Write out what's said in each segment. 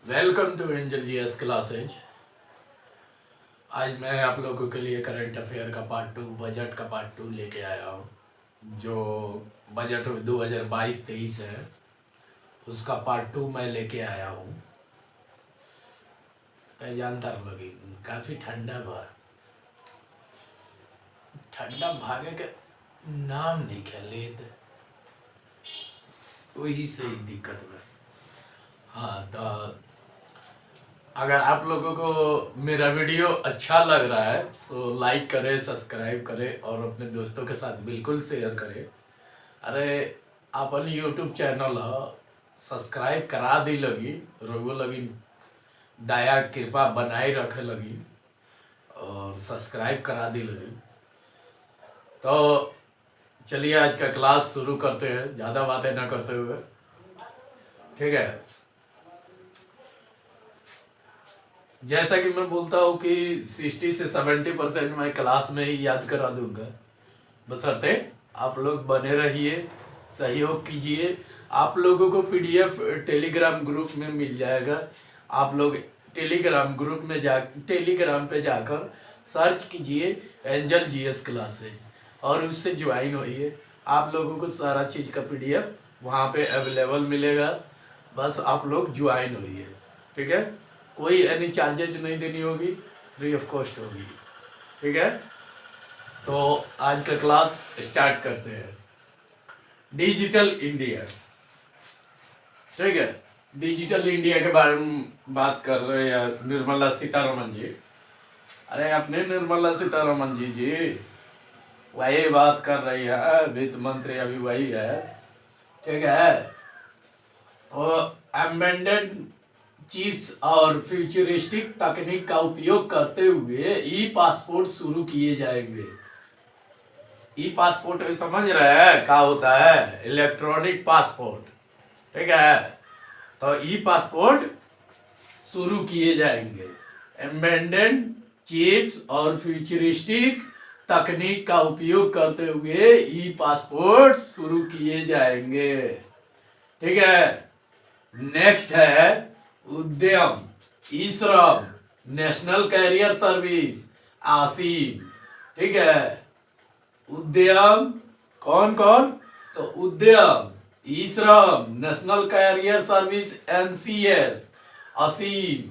Welcome to Angel GS classes. आज मैं आप लोगों के लिए करंट अफेयर का पार्ट 2, बजट का पार्ट 2 लेके आया हूँ। जो बजट 2022-23 है उसका पार्ट 2 मैं लेके आया हूँ। जानता लगी काफ़ी ठंडा भागे के नाम नहीं खेले वही सही दिक्कत में। हाँ, तो अगर आप लोगों को मेरा वीडियो अच्छा लग रहा है तो लाइक करें, सब्सक्राइब करें और अपने दोस्तों के साथ बिल्कुल शेयर करें। अरे अपन यूट्यूब चैनल सब्सक्राइब करा दी लगी, रोगो लगी दया कृपा बनाए रखे लगी और सब्सक्राइब करा दी लगी। तो चलिए आज का क्लास शुरू करते हैं, ज़्यादा बातें ना करते हुए। ठीक है, जैसा कि मैं बोलता हूँ कि 60 से 70% मैं क्लास में ही याद करा दूंगा, बशर्ते आप लोग बने रहिए, सहयोग कीजिए। आप लोगों को पीडीएफ टेलीग्राम ग्रुप में मिल जाएगा। आप लोग टेलीग्राम पे जाकर सर्च कीजिए एंजल जीएस क्लासेज और उससे ज्वाइन होइए। आप लोगों को सारा चीज़ का पीडीएफ वहाँ पे अवेलेबल मिलेगा, बस आप लोग ज्वाइन होइए। ठीक है, कोई एनी चार्जेज नहीं देनी होगी, फ्री ऑफ कॉस्ट होगी। ठीक है, तो आज का क्लास स्टार्ट करते हैं। Digital India. ठीक है, डिजिटल इंडिया के बारे में बात कर रहे हैं निर्मला सीतारमन जी। अरे अपने निर्मला सीतारमन जी वही बात कर रही है, वित्त मंत्री अभी वही है। ठीक है, तो एमेंडेड चिप्स और फ्यूचरिस्टिक तकनीक का उपयोग करते हुए ई पासपोर्ट शुरू किए जाएंगे। ई पासपोर्ट समझ रहे हैं क्या होता है? Electronic passport. ठीक है, तो ई पासपोर्ट शुरू किए जाएंगे। एमेंडेड चिप्स और फ्यूचरिस्टिक तकनीक का उपयोग करते हुए ई पासपोर्ट शुरू किए जाएंगे। ठीक है, नेक्स्ट है उद्यम, ई श्रम, नेशनल कैरियर सर्विस, आसीम। ठीक है, उद्यम कौन कौन? तो उद्यम, ई श्रम, नेशनल कैरियर सर्विस एनसीएस, असीम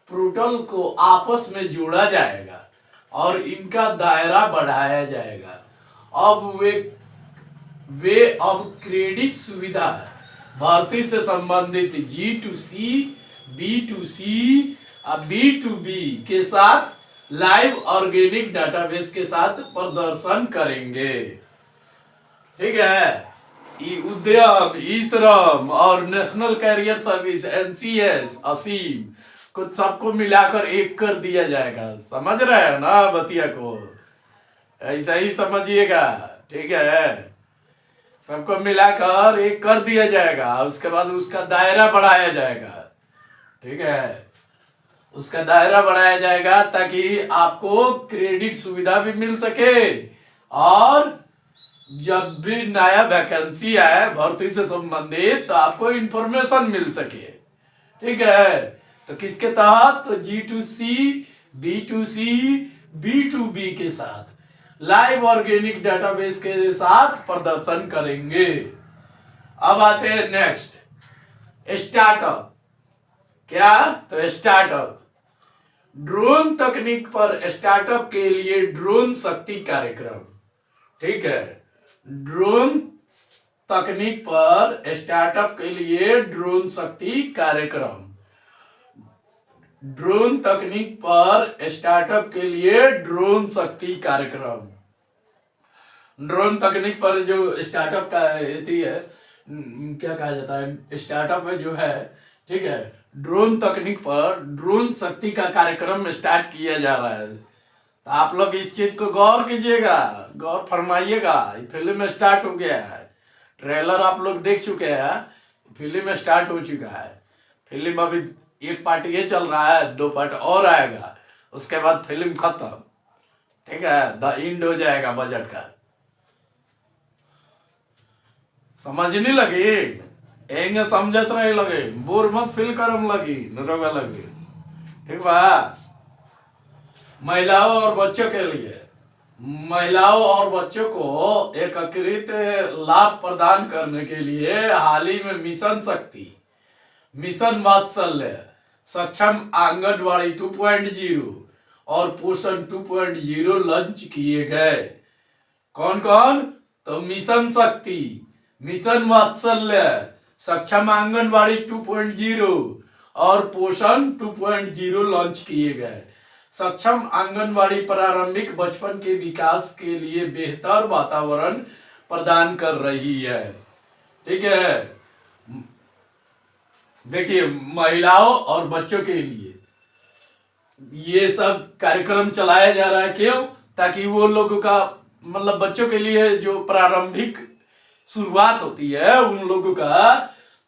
पोर्टल को आपस में जोड़ा जाएगा और इनका दायरा बढ़ाया जाएगा। अब वे अब क्रेडिट सुविधा, भर्ती से संबंधित G2C, B2C और B2B के साथ लाइव ऑर्गेनिक डाटाबेस के साथ प्रदर्शन करेंगे। ठीक है, उद्यम, ई श्रम और नेशनल कैरियर सर्विस एनसीएस, असीम कुछ सबको मिलाकर एक कर दिया जाएगा। समझ रहे हैं ना बतिया को? ऐसा ही समझिएगा। ठीक है, सबको मिलाकर एक कर दिया जाएगा, उसके बाद उसका दायरा बढ़ाया जाएगा। ठीक है, उसका दायरा बढ़ाया जाएगा ताकि आपको क्रेडिट सुविधा भी मिल सके और जब भी नया वैकेंसी आए भर्ती से संबंधित तो आपको इंफॉर्मेशन मिल सके। ठीक है, तो किसके तहत? तो G2C, B2C, B2B के साथ लाइव ऑर्गेनिक डाटाबेस के साथ प्रदर्शन करेंगे। अब आते हैं नेक्स्ट, स्टार्टअप। क्या? तो स्टार्टअप, ड्रोन तकनीक पर स्टार्टअप के लिए ड्रोन शक्ति कार्यक्रम। ठीक है, ड्रोन तकनीक पर स्टार्टअप के लिए ड्रोन शक्ति कार्यक्रम। ड्रोन तकनीक पर स्टार्टअप के लिए ड्रोन शक्ति कार्यक्रम। ड्रोन तकनीक पर जो स्टार्टअप का है, क्या कहा जाता है, स्टार्टअप में जो है, ठीक है, ड्रोन तकनीक पर ड्रोन शक्ति का कार्यक्रम स्टार्ट किया जा रहा है। तो आप लोग इस चीज को गौर कीजिएगा, गौर फरमाइएगा। फिल्म स्टार्ट हो गया है, ट्रेलर आप लोग देख चुके हैं, फिल्म स्टार्ट हो चुका है। फिल्म अभी एक पार्ट ये चल रहा है, 2 पार्ट और आएगा, उसके बाद फिल्म खत्म। ठीक है, द एंड हो जाएगा बजट का। समझ नहीं लगी? एंगे समझत रहे लगे, बोर मत फील करम लगी नरोगा लगे। ठीक बा। महिलाओं और बच्चों के लिए, महिलाओं और बच्चों को एकीकृत लाभ प्रदान करने के लिए हाल ही में मिशन शक्ति, मिशन वात्सल्य, सक्षम आंगनवाड़ी 2.0 और पोषण 2.0 लॉन्च किए गए। कौन कौन? तो मिशन शक्ति, मिशन वात्सल्य, सक्षम आंगनवाड़ी 2.0 और पोषण 2.0 लॉन्च किए गए। सक्षम आंगनवाड़ी प्रारंभिक बचपन के विकास के लिए बेहतर वातावरण प्रदान कर रही है। ठीक है। देखिए, महिलाओं और बच्चों के लिए ये सब कार्यक्रम चलाया जा रहा है। क्यों? ताकि वो लोगों का मतलब बच्चों के लिए जो प्रारंभिक शुरुआत होती है उन लोगों का,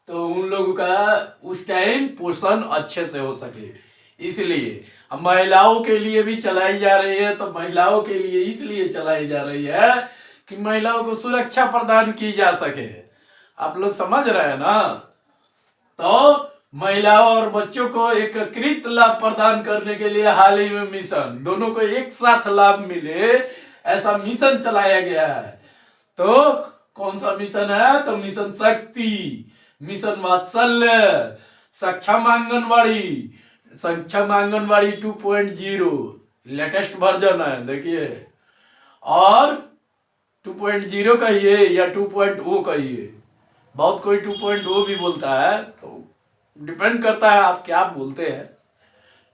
तो उन लोगों का उस टाइम पोषण अच्छे से हो सके, इसलिए अब महिलाओं के लिए भी चलाई जा रही है। तो महिलाओं के लिए इसलिए चलाई जा रही है कि महिलाओं को सुरक्षा प्रदान की जा सके। आप लोग समझ रहे हैं ना? तो महिलाओं और बच्चों को एकीकृत लाभ प्रदान करने के लिए हाल ही में मिशन, दोनों को एक साथ लाभ मिले, ऐसा मिशन चलाया गया है। तो कौन सा मिशन है? तो मिशन शक्ति, मिशन वात्सल्य, सक्षम आंगनवाड़ी, सक्षम आंगनवाड़ी 2.0 लेटेस्ट वर्जन है। देखिए, और 2.0 कहिए या 2.0 कहिए, बहुत कोई 2.0 भी बोलता है, तो डिपेंड करता है आप क्या बोलते हैं।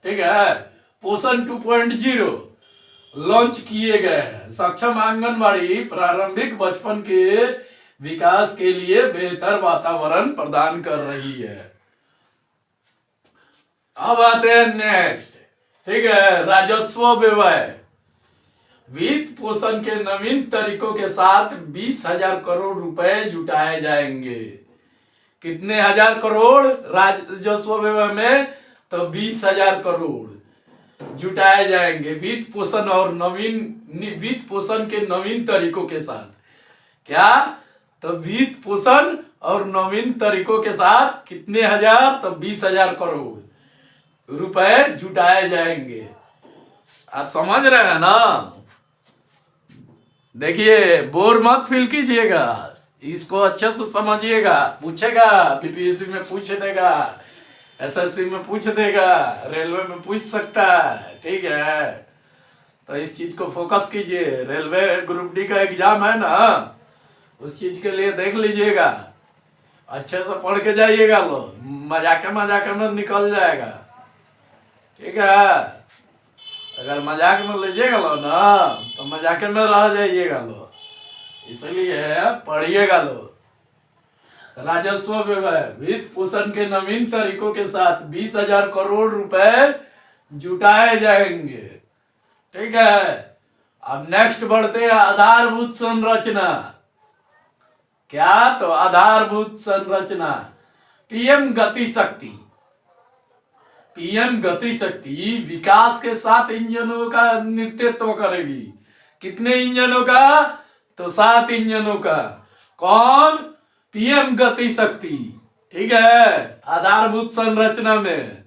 ठीक है। पोषण 2.0 लॉन्च किए गए हैं। सक्षम आंगनवाड़ी प्रारंभिक बचपन के विकास के लिए बेहतर वातावरण प्रदान कर रही है। अब आते हैं नेक्स्ट। ठीक है। राजस्व व्यय, वित्त पोषण के नवीन तरीकों के साथ 20,000 करोड़ रुपए जुटाए जाएंगे। कितने हजार करोड़ राजस्व व्यय में? तो 20,000 करोड़ जुटाए जाएंगे वित्त पोषण और वित्त पोषण के नवीन तरीकों के साथ। क्या? तो वित्त पोषण और नवीन तरीकों के साथ कितने हजार? तो 20,000 करोड़ रुपए जुटाए जाएंगे। आप समझ रहे हैं ना? देखिए, बोर मत फील कीजिएगा, इसको अच्छे से समझिएगा। पूछेगा, पीपीएससी में पूछ देगा, एसएससी में पूछ देगा, रेलवे में पूछ सकता है। ठीक है। तो इस चीज को फोकस कीजिए। रेलवे ग्रुप डी का एग्जाम है ना, उस चीज के लिए देख लीजिएगा, अच्छे से पढ़ के जाइएगा। लो, मजाक में निकल जाएगा। ठीक है। अगर मजाक में लीजिएगा लो ना, तो मजाक में रह जाइएगा लो, इसलिए पढ़िएगा लो। राजस्व व्यय, वित्त पोषण के नवीन तरीकों के साथ 20,000 करोड़ रुपए जुटाए जाएंगे। ठीक है। अब नेक्स्ट बढ़ते हैं, आधारभूत संरचना। क्या? तो आधारभूत संरचना, पीएम गति शक्ति। पीएम गति शक्ति विकास के 7 इंजनों का नेतृत्व करेगी। कितने इंजनों का? तो 7 इंजनों का। कौन? पीएम गति शक्ति। ठीक है। आधारभूत संरचना में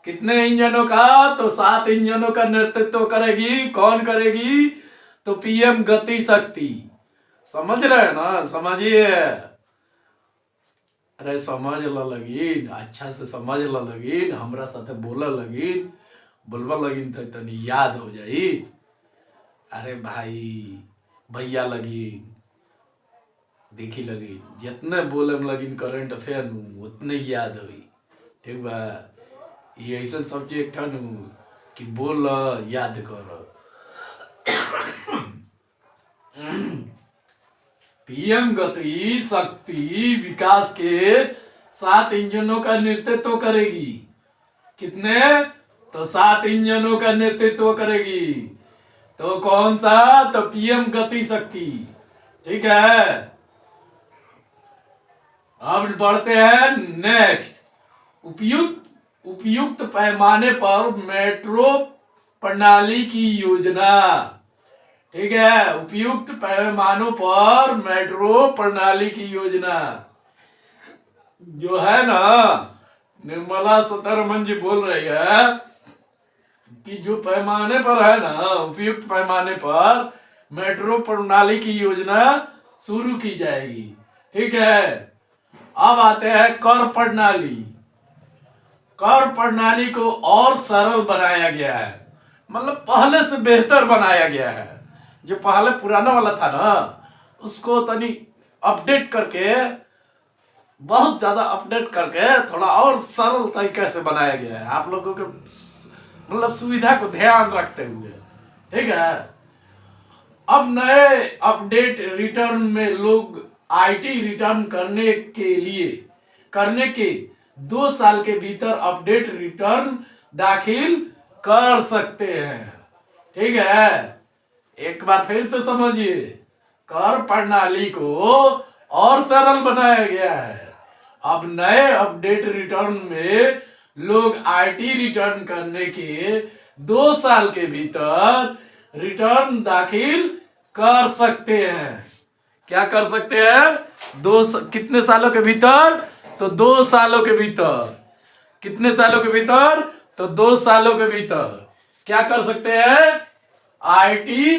कितने इंजनों का? तो 7 इंजनों का नेतृत्व करेगी। कौन करेगी? तो पीएम गति शक्ति। समझ रहे हैं ना? समझिए। अरे समझ ला लगिन, अच्छा से समझ ला लगिन, हमरा साथे बोला लगिन, बोलवा लगिन तो तनी याद हो जाई। अरे भाई, भैया लगिन, देखी लगिन, जितने बोले लगिन करंट अफेयर उतने याद हुई। ठीक बा। ये ऐसा सब्जेक्ट है कि बोल याद कर। पीएम गति शक्ति विकास के 7 इंजनों का नेतृत्व करेगी। कितने? तो 7 इंजनों का नेतृत्व करेगी। तो कौन सा? तो पीएम गति शक्ति। ठीक है। अब बढ़ते हैं नेक्स्ट, उपयुक्त पैमाने पर मेट्रो प्रणाली की योजना। ठीक है। उपयुक्त पैमानों पर मेट्रो प्रणाली की योजना। जो है ना, निर्मला सीतारमण जी बोल रही है कि जो पैमाने पर है ना, उपयुक्त पैमाने पर मेट्रो प्रणाली की योजना शुरू की जाएगी। ठीक है, अब आते हैं कर प्रणाली। कर प्रणाली को और सरल बनाया गया है, मतलब पहले से बेहतर बनाया गया है। जो पहले पुराना वाला था ना, उसको तनी अपडेट करके, बहुत ज्यादा अपडेट करके थोड़ा और सरल तरीके से बनाया गया है, आप लोगों के मतलब सुविधा को ध्यान रखते हुए। ठीक है, अब नए अपडेट रिटर्न में लोग आईटी रिटर्न करने के 2 साल के भीतर अपडेट रिटर्न दाखिल कर सकते हैं। ठीक है, एक बार फिर से समझिए, कर प्रणाली को और सरल बनाया गया है। अब नए अपडेट रिटर्न में लोग आईटी रिटर्न करने के 2 साल के भीतर रिटर्न दाखिल कर सकते हैं। क्या कर सकते हैं? कितने सालों के भीतर? तो 2 सालों के भीतर। कितने सालों के भीतर? तो 2 सालों के भीतर क्या कर सकते हैं? आईटी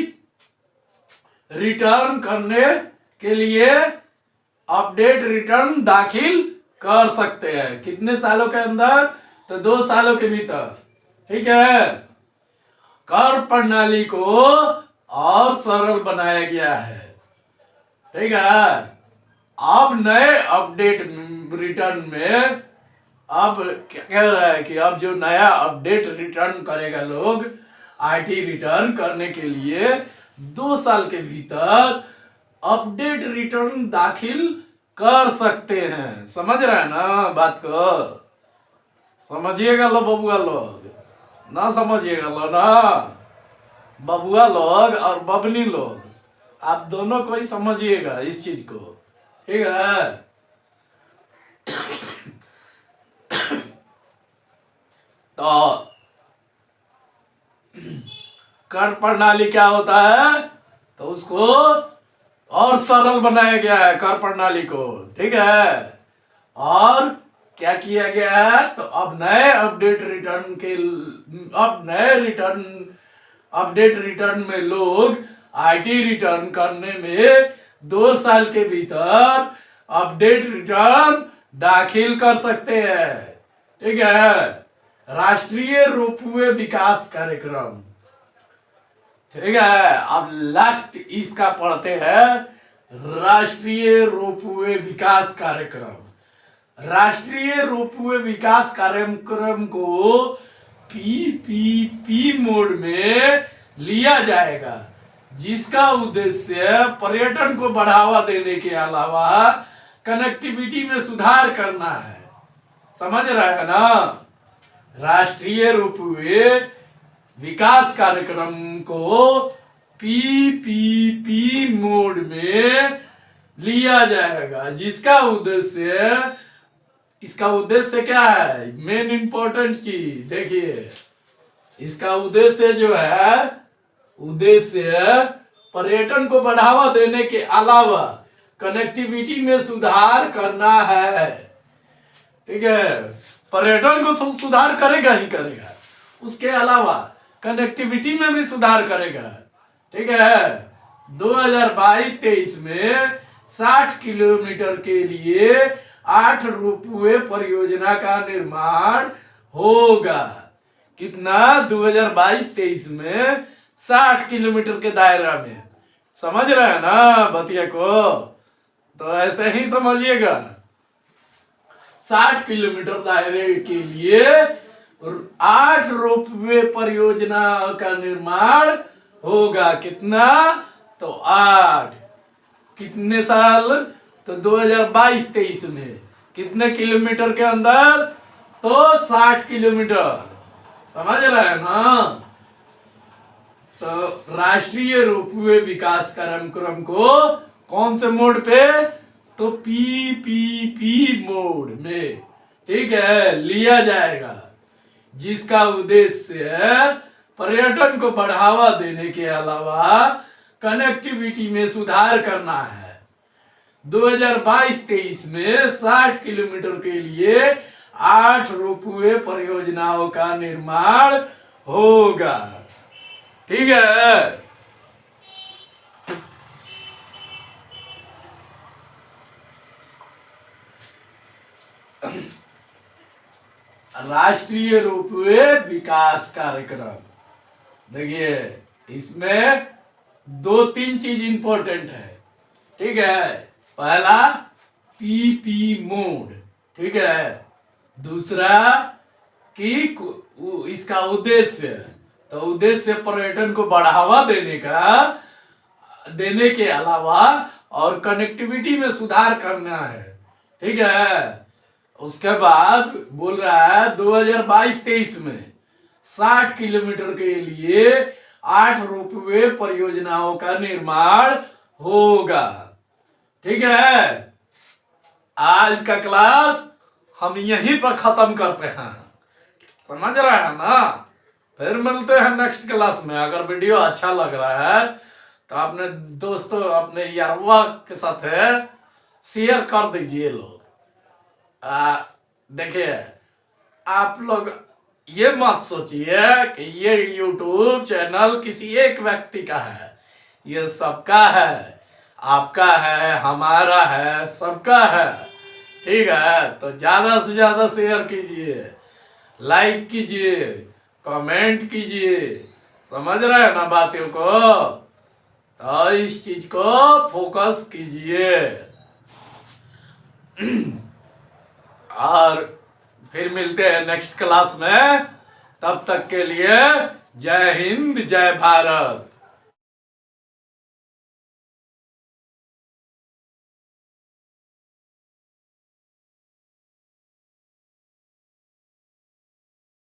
रिटर्न करने के लिए अपडेट रिटर्न दाखिल कर सकते हैं। कितने सालों के अंदर? तो 2 सालों के भीतर। ठीक है, कर प्रणाली को और सरल बनाया गया है। ठीक है, अब नए अपडेट रिटर्न में अब क्या कह रहा है कि अब जो नया अपडेट रिटर्न करेगा लोग आईटी रिटर्न करने के लिए 2 साल के भीतर अपडेट रिटर्न दाखिल कर सकते हैं। समझ रहे हैं ना बात को? समझिएगा लो बबुआ लोग, ना समझिएगा लो ना, बबुआ लोग और बबनी लोग, आप दोनों को ही समझिएगा इस चीज को। ठीक है, तो कर प्रणाली क्या होता है? तो उसको और सरल बनाया गया है कर प्रणाली को। ठीक है, और क्या किया गया है? तो अब नए अपडेट रिटर्न में लोग आईटी रिटर्न करने में 2 साल के भीतर अपडेट रिटर्न दाखिल कर सकते हैं। ठीक है, राष्ट्रीय रोपवे विकास कार्यक्रम। ठीक है, अब लास्ट इसका पढ़ते हैं, राष्ट्रीय रोपवे विकास कार्यक्रम। राष्ट्रीय रोपवे विकास कार्यक्रम को पीपीपी मोड में लिया जाएगा, जिसका उद्देश्य पर्यटन को बढ़ावा देने के अलावा कनेक्टिविटी में सुधार करना है। समझ रहे हैं ना? राष्ट्रीय रोपवे विकास कार्यक्रम को पीपीपी मोड में लिया जाएगा, जिसका उद्देश्य, इसका उद्देश्य क्या है? मेन इंपॉर्टेंट चीज देखिए, इसका उद्देश्य जो है, उद्देश्य पर्यटन को बढ़ावा देने के अलावा कनेक्टिविटी में सुधार करना है। ठीक है, पर्यटन को सुधार करेगा ही करेगा, उसके अलावा कनेक्टिविटी में भी सुधार करेगा। ठीक है, 2022-23 में 60 किलोमीटर के लिए 8 रोपवे परियोजना का निर्माण होगा। कितना? 2022-23 में 60 किलोमीटर के दायरा में। समझ रहे हैं ना बतिया को? तो ऐसे ही समझिएगा, 60 किलोमीटर दायरे के लिए 8 रोपवे परियोजना का निर्माण होगा। कितना? तो 8। कितने साल? तो 2022-23 में। कितने किलोमीटर के अंदर? तो 60 किलोमीटर। समझ रहे हैं ना? तो राष्ट्रीय रोपवे विकास कार्यक्रम को कौन से मोड पे? तो पीपीपी मोड में, ठीक है, लिया जाएगा, जिसका उद्देश्य पर्यटन को बढ़ावा देने के अलावा कनेक्टिविटी में सुधार करना है। 2022-23 में 60 किलोमीटर के लिए 8 रोपवे परियोजनाओं का निर्माण होगा। ठीक है। राष्ट्रीय रोपवे विकास कार्यक्रम, देखिए इसमें 2-3 चीज इंपॉर्टेंट है। ठीक है, पहला पीपी मोड, ठीक है। दूसरा कि इसका उद्देश्य, तो उद्देश्य पर्यटन को बढ़ावा देने के अलावा और कनेक्टिविटी में सुधार करना है। ठीक है। उसके बाद बोल रहा है 2022-23 में 60 किलोमीटर के लिए 8 रोपवे परियोजनाओं का निर्माण होगा। ठीक है। आज का क्लास हम यहीं पर खत्म करते हैं, समझ रहे हैं ना। फिर मिलते हैं नेक्स्ट क्लास में। अगर वीडियो अच्छा लग रहा है तो अपने दोस्तों, अपने यारवा के साथ शेयर कर दीजिए लोग। देखिए, आप लोग ये मत सोचिए कि ये YouTube चैनल किसी एक व्यक्ति का है, ये सबका है, आपका है, हमारा है, सबका है। ठीक है, तो ज्यादा से ज्यादा शेयर कीजिए, लाइक कीजिए, कमेंट कीजिए, समझ रहे हैं ना बातों को। तो इस चीज को फोकस कीजिए। और फिर मिलते हैं नेक्स्ट क्लास में। तब तक के लिए जय हिंद, जय भारत।